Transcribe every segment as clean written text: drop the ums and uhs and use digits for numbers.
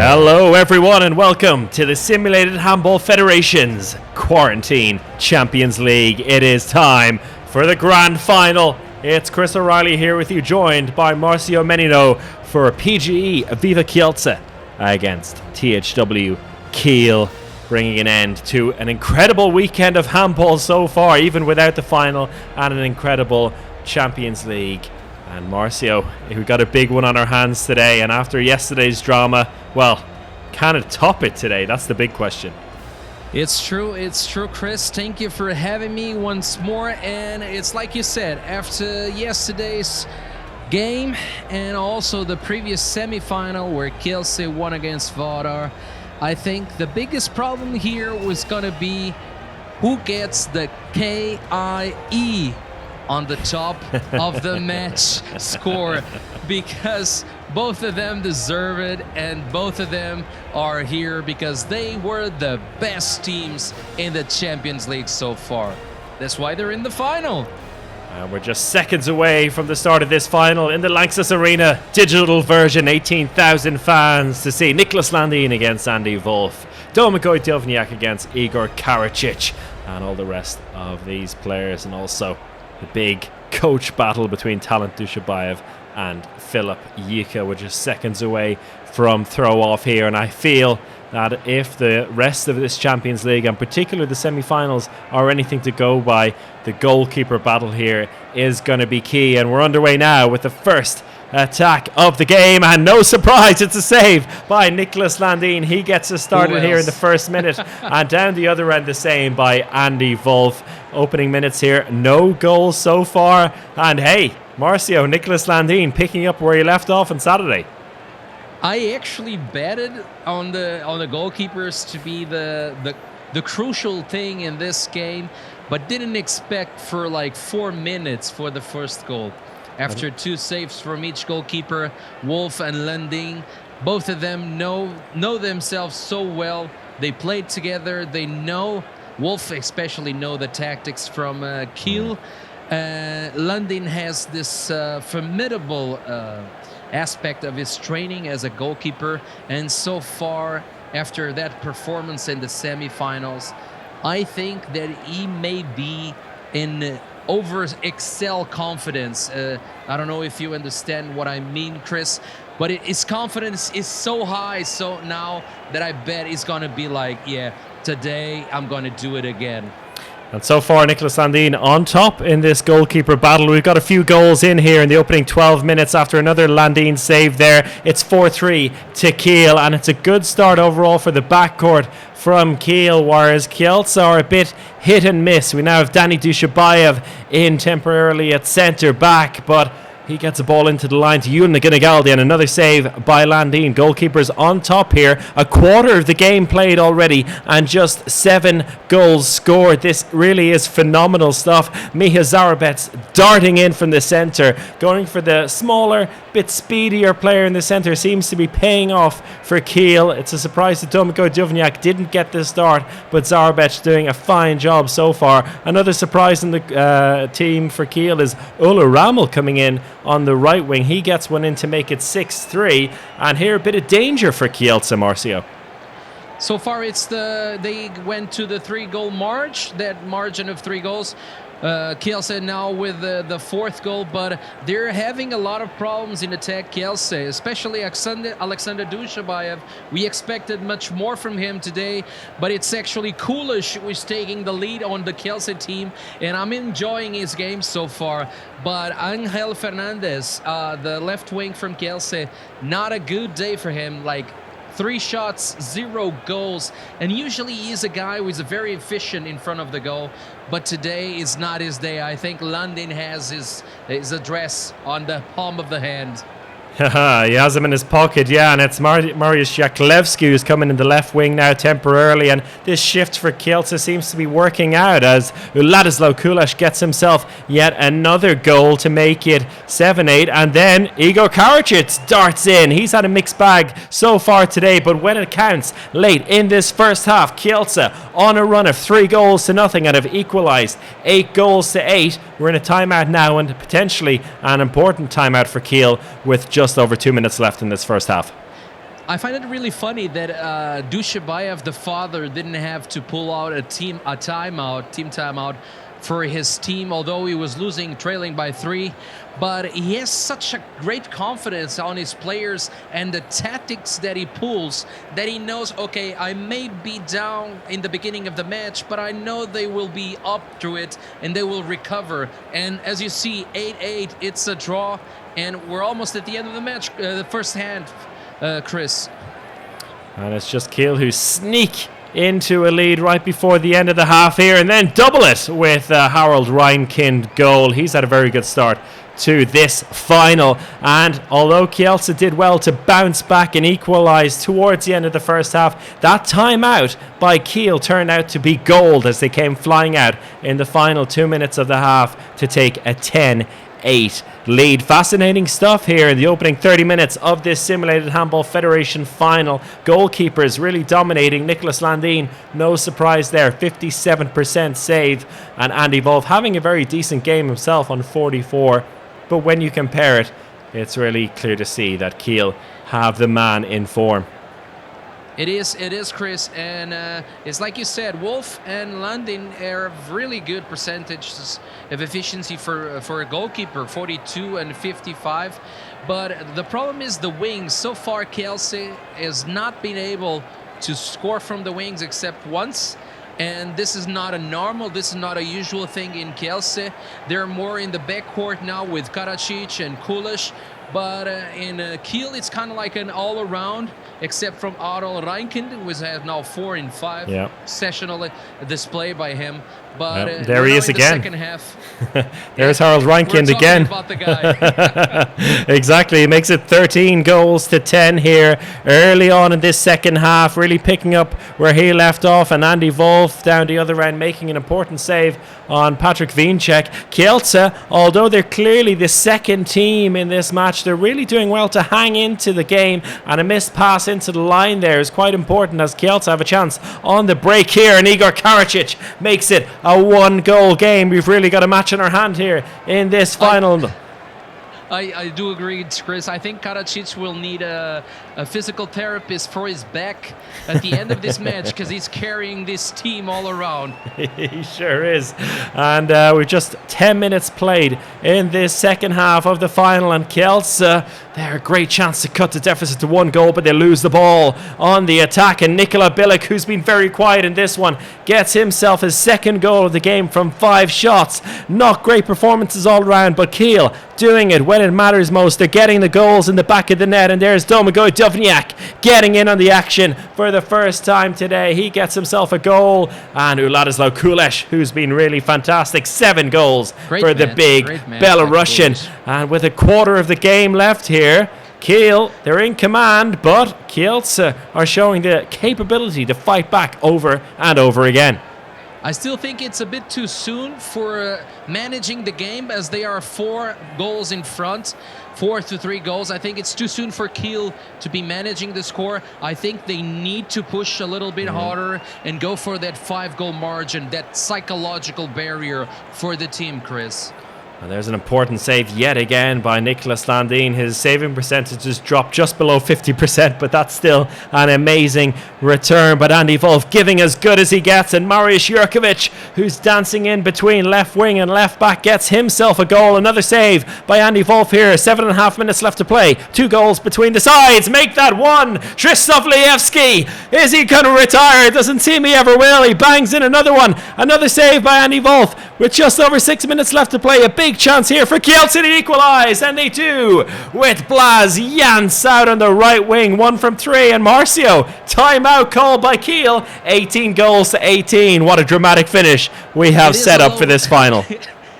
Hello everyone and welcome to the Simulated Handball Federation's Quarantine Champions League. It is time for the grand final. It's Chris O'Reilly here with you, joined by Marcio Menino for Pge Vive Kielce against Thw Kiel, bringing an end to an incredible weekend of handball so far, even without the final, and an incredible Champions League. And Marcio, we got a big one on our hands today, and after yesterday's drama, well, can it top it today? That's the big question. It's true, Chris. Thank you for having me once more. And it's like you said, after yesterday's game and also the previous semi-final where Kielce won against Vardar, I think the biggest problem here was going to be who gets the KIE on the top of the match score, because both of them deserve it, and both of them are here because they were the best teams in the Champions League so far. That's why they're in the final. And we're just seconds away from the start of this final in the Lanxess Arena digital version. 18,000 fans to see Niklas Landin against Andy Wolf, Domagoj Dovniak against Igor Karacic, and all the rest of these players, and also the big coach battle between Talent Dushabayev and Philip Yika. We're just seconds away from throw off here, and I feel that if the rest of this Champions League, and particularly the semi-finals, are anything to go by, the goalkeeper battle here is going to be key. And we're underway now with the first attack of the game, and no surprise, it's a save by Niklas Landin. He gets us started here in the first minute, and down the other end the same by Andy Wolf. Opening minutes here, no goals so far, and hey, Marcio, Niklas Landin picking up where he left off on Saturday. I actually betted on the goalkeepers to be the crucial thing in this game, but didn't expect for like 4 minutes for the first goal. After 2 saves from each goalkeeper, Wolf and Landin, both of them know themselves so well. They played together. They know, Wolf especially know the tactics from Kiel. Landin has this formidable aspect of his training as a goalkeeper, and so far, after that performance in the semi-finals, I think that he may be in over excel confidence. I don't know if you understand what I mean, Chris, but his confidence is so high, so now that I bet he's gonna be like, yeah, today I'm gonna do it again. And so far, Niklas Landin on top in this goalkeeper battle. We've got a few goals in here in the opening 12 minutes after another Landin save there. It's 4-3 to Kiel, and it's a good start overall for the backcourt from Kiel, whereas Kielce are a bit hit and miss. We now have Danny Dushabayev in temporarily at centre back, but he gets a ball into the line to Ewan McGinnigaldi, and another save by Landin. Goalkeepers on top here. A quarter of the game played already, and just 7 goals scored. This really is phenomenal stuff. Miha Zarabets darting in from the centre, going for the smaller, bit speedier player in the centre. Seems to be paying off for Kiel. It's a surprise that Domagoj Dovniak didn't get the start, but Zarabets doing a fine job so far. Another surprise in the team for Kiel is Ola Ramel coming in on the right wing. He gets one in to make it 6-3, and here a bit of danger for Kielce, Marcio. So far they went to the 3-goal march, that margin of 3 goals. Kielce now with the 4th goal, but they're having a lot of problems in attack, Kielce, especially Alexander Dushabayev. We expected much more from him today, but it's actually Kulish who is taking the lead on the Kielce team, and I'm enjoying his game so far. But Angel Fernandez, the left wing from Kielce, not a good day for him. Like 3 shots, 0 goals, and usually he's a guy who is very efficient in front of the goal, but today is not his day. I think Landin has his address on the palm of the hand. He has him in his pocket, yeah, and it's Mariusz Jaklewski who's coming in the left wing now temporarily, and this shift for Kielce seems to be working out as Thw Kiel gets himself yet another goal to make it 7-8, and then Igor Karacic darts in. He's had a mixed bag so far today, but when it counts late in this first half, Kielce on a run of 3-0 and have equalised 8-8. We're in a timeout now, and potentially an important timeout for Kiel with just over 2 minutes left in this first half. I find it really funny that Dushabayev, the father, didn't have to pull out a team timeout for his team, although he was trailing by 3. But he has such a great confidence on his players and the tactics that he pulls that he knows, okay, I may be down in the beginning of the match, but I know they will be up through it and they will recover. And as you see, 8-8, it's a draw, and we're almost at the end of the match, the first hand, Chris. And it's just Kiel who sneak into a lead right before the end of the half here, and then double it with Harold Reinkind goal. He's had a very good start to this final, and although Kielce did well to bounce back and equalise towards the end of the first half, that timeout by Kiel turned out to be gold as they came flying out in the final 2 minutes of the half to take a 10-8 lead. Fascinating stuff here in the opening 30 minutes of this Simulated Handball Federation final. Goalkeepers really dominating. Nicholas Landin, no surprise there, 57% save, and Andy Wolf having a very decent game himself on 44. But when you compare it, it's really clear to see that Kiel have the man in form. It is, Chris, and it's like you said, Wolf and Landin have really good percentages of efficiency for a goalkeeper, 42 and 55. But the problem is the wings. So far, Kielce has not been able to score from the wings except once. And this is not a usual thing in Kielce. They're more in the backcourt now with Karacic and Kulish. But in Kiel, it's kind of like an all-around, except from Otto Reinkind, who has now 4 in 5. Yeah. Sessional display by him. But there he is again. The second half. There's Harold Reinkind again. About the guy. Exactly. He makes it 13-10 here early on in this second half, really picking up where he left off, and Andy Wolf down the other end making an important save on Patrick Wienczek. Kielce, although they're clearly the second team in this match, they're really doing well to hang into the game, and a missed pass into the line there is quite important as Kielce have a chance on the break here, and Igor Karacic makes it a 1-goal game. We've really got a match in our hand here in this final. I do agree, Chris. I think Karacic will need a physical therapist for his back at the end of this match because he's carrying this team all around. He sure is. And we've just 10 minutes played in this second half of the final, and Kielce, they're a great chance to cut the deficit to 1 goal, but they lose the ball on the attack, and Nikola Bilic, who's been very quiet in this one, gets himself his second goal of the game from 5 shots. Not great performances all around, but Kiel doing it when it matters most. They're getting the goals in the back of the net, and there's Domagoj Duvniak getting in on the action for the first time today. He gets himself a goal, and Thw Kiel, who's been really fantastic, 7 goals for the big Belarusian. And with a quarter of the game left here, Kiel, they're in command, but Kielce are showing the capability to fight back over and over again. I still think it's a bit too soon for managing the game, as they are 4 goals in front, 4-3 goals. I think it's too soon for Kiel to be managing the score. I think they need to push a little bit harder and go for that 5-goal margin, that psychological barrier for the team, Chris. And there's an important save yet again by Nicholas Landin. His saving percentage has dropped just below 50%, but that's still an amazing return. But Andy Wolf giving as good as he gets, and Mariusz Jurkovic, who's dancing in between left wing and left back, gets himself a goal. Another save by Andy Wolf here. 7.5 minutes left to play. 2 goals between the sides. Make that 1. Krzysztof Lejewski. Is he going to retire? Doesn't seem he ever will. He bangs in another one. Another save by Andy Wolf with just over 6 minutes left to play. A big chance here for Kielce to equalise, and they do with Blas Jans out on the right wing, 1 from 3, and Marcio, timeout called by Kiel, 18-18. What a dramatic finish we have set up for this final.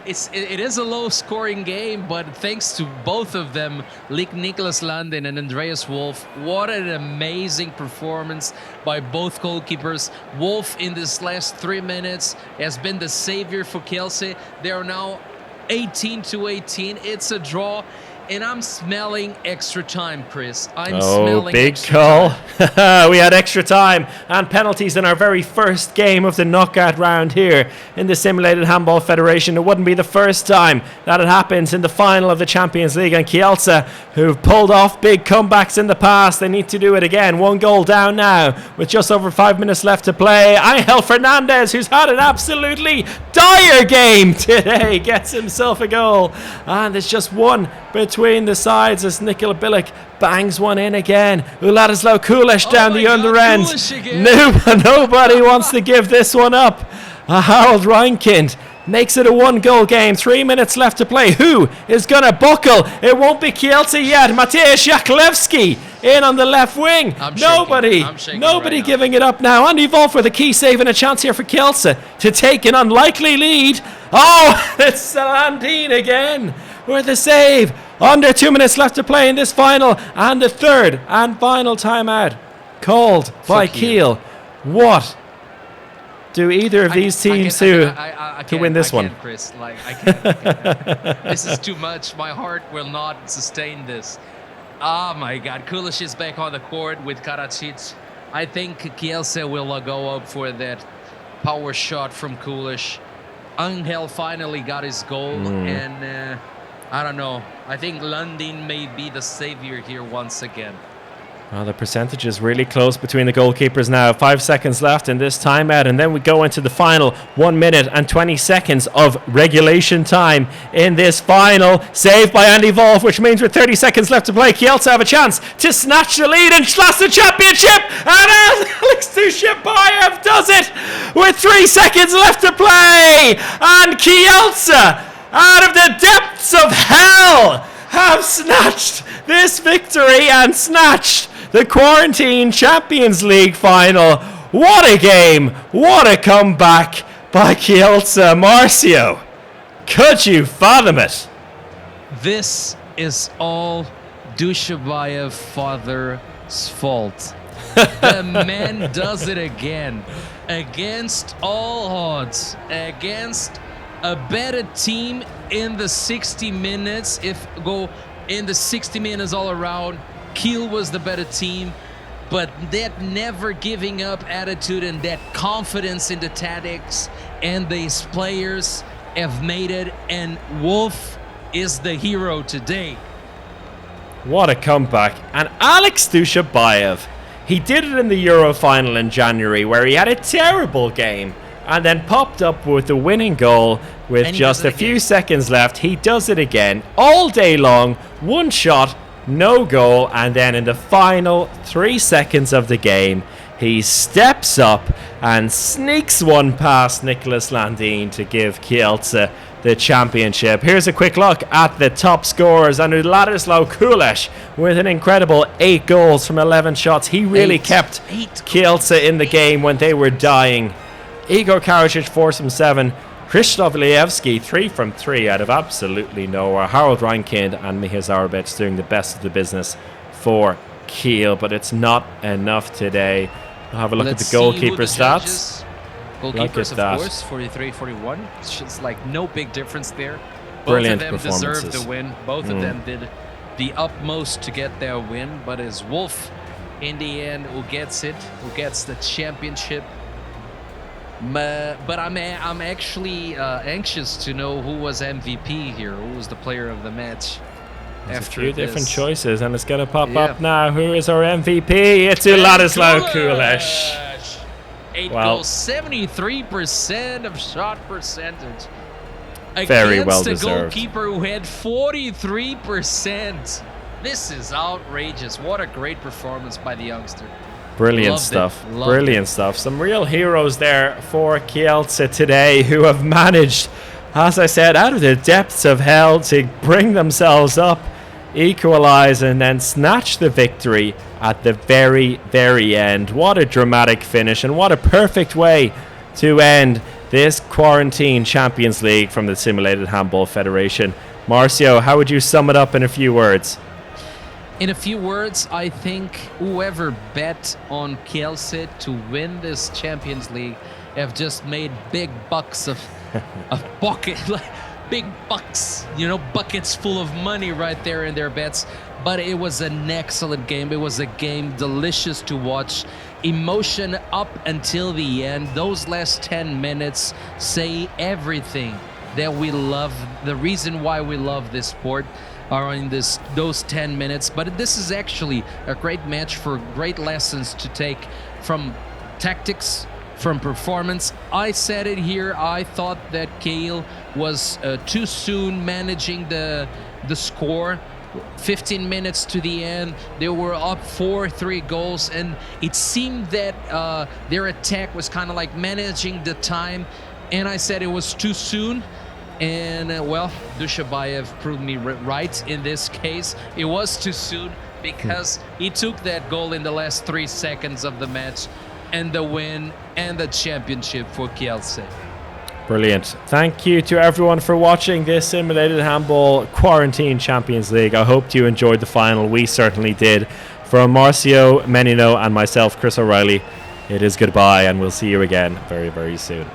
it is a low-scoring game, but thanks to both of them, Niklas Landin and Andreas Wolf, what an amazing performance by both goalkeepers. Wolf in this last 3 minutes has been the savior for Kielce. They are now 18-18. It's a draw. And I'm smelling extra time, Chris. I'm smelling big extra call. time. We had extra time and penalties in our very first game of the knockout round here in the Simulated Handball Federation. It wouldn't be the first time that it happens in the final of the Champions League. And Kielce, who've pulled off big comebacks in the past, they need to do it again. 1 goal down now with just over 5 minutes left to play. Angel Fernandez, who's had an absolutely dire game today, gets himself a goal. And there's just one between the sides as Nikola Bilic bangs one in again. Ladislav Kulesh down the under end. Nobody wants to give this one up. Harold Reinkind makes it a 1-goal game. 3 minutes left to play. Who is going to buckle? It won't be Kielce yet. Mateusz Jaklewski in on the left wing. Nobody right giving it up now. Andy Wolf with a key save and a chance here for Kielce to take an unlikely lead. Oh, it's Landin again with the save. Under 2 minutes left to play in this final, and the third and final timeout called by Kiel. What do either of these teams do to win this one? Chris, I can't. This is too much. My heart will not sustain this. Oh my God, Kulish is back on the court with Karadzic. I think Kielce will go up for that power shot from Kulish. Angel finally got his goal, and I don't know. I think Landin may be the savior here once again. Well, the percentage is really close between the goalkeepers now. 5 seconds left in this timeout, and then we go into the final 1 minute and 20 seconds of regulation time in this final. Saved by Andy Wolf, which means with 30 seconds left to play, Kielce have a chance to snatch the lead and slash the championship. And Alex Thw does it with 3 seconds left to play. And Kielce, out of the depths of hell, have snatched this victory and snatched the Quarantine Champions League final. What a game. What a comeback by Kielce. Marcio, could you fathom it? This is all Dushabayev father's fault. The man does it again. Against all odds. Against a better team in the 60 minutes. If go in the 60 minutes all around, Kiel was the better team, but that never giving up attitude and that confidence in the tactics and these players have made it, and Wolf is the hero today. What a comeback. And Alex Dushabayev, he did it in the Euro final in January where he had a terrible game and then popped up with the winning goal with just a few seconds left. He does it again all day long. One shot, no goal, and then in the final 3 seconds of the game, he steps up and sneaks one past Niklas Landin to give Kielce the championship. Here's a quick look at the top scorers. And Ladislav Kulesh with an incredible 8 goals from 11 shots. He really kept Kielce in the game when they were dying. Igor Karadzic 4 from 7. Krzysztof Lievski 3 from 3 out of absolutely nowhere. Harold Reinkind and Michał Zarobec doing the best of the business for Kiel, but it's not enough today. We'll have a look at the goalkeeper stats. Goalkeepers, of course, 43-41. It's just like no big difference there. Brilliant Both of them performances. deserved the win. Both of them did the utmost to get their win, but it's Wolf in the end who gets it, who gets the championship. But I'm actually anxious to know who was MVP here. Who was the player of the match? There's a few different choices, and it's going to pop up now. Who is our MVP? It's Ladislav Kulesh. 8 goals, 73% of shot percentage. Very well against a deserved. goalkeeper who had 43%. This is outrageous. What a great performance by the youngster. Brilliant stuff. Brilliant stuff. Some real heroes there for Kielce today who have managed, as I said, out of the depths of hell to bring themselves up, equalize, and then snatch the victory at the very, very end. What a dramatic finish, and what a perfect way to end this Quarantine Champions League from the Simulated Handball Federation. Marcio, how would you sum it up in a few words? In a few words, I think whoever bet on Kielce to win this Champions League have just made big bucks of bucket, like big bucks, buckets full of money right there in their bets. But it was an excellent game. It was a game delicious to watch. Emotion up until the end. Those last 10 minutes say everything that we love. The reason why we love this sport are in those 10 minutes. But this is actually a great match for great lessons to take from tactics, from performance. I said it here. I thought that Kiel was too soon managing the score. 15 minutes to the end, they were up 4-3 goals, and it seemed that their attack was kind of like managing the time, and I said it was too soon. And well, Dushabayev proved me right in this case. It was too soon because he took that goal in the last 3 seconds of the match, and the win and the championship for Kielce. Brilliant. Thank you to everyone for watching this Simulated Handball Quarantine Champions League. I hope you enjoyed the final. We certainly did. From Marcio Menino and myself, Chris O'Reilly, it is goodbye, and we'll see you again very, very soon.